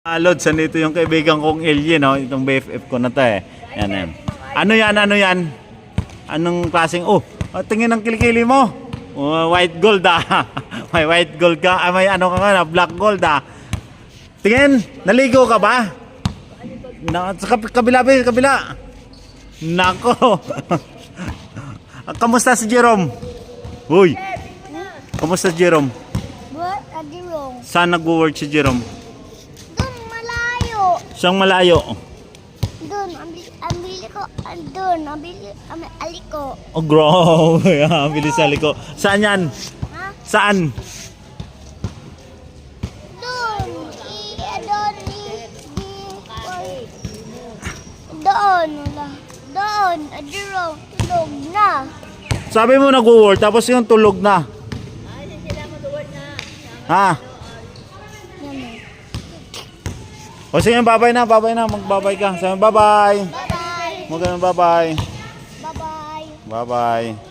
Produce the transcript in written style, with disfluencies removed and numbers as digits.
Lods, nandito yung kaibigan kong alien, no? Itong BFF ko na to eh. Yan, yan. Ano yan, ano yan? Anong klaseng, tingin ng kilikili mo. White gold ah. May white gold ka, may ano ka nga, black gold ah. Tingin, naligo ka ba? Sa kabila, kabila. Nako. Kamusta si Jerome? Uy. Kamusta si Jerome? What? Jerome. Saan nag-work si Jerome? Doon, malayo. Siyang malayo. Doon, ambili ko. Doon, ali ko. Oh, grabe. Bilis sa liko. Saan yan? Ha? Saan? Doon. Doon. Doon. Jerome. Tulog na. Sabi mo nag-work, tapos yung tulog na. Ha? O sige, babay na. Magbabay ka. Sabi bye-bye. Bye-bye. Magandang bye-bye. Bye-bye. Bye-bye.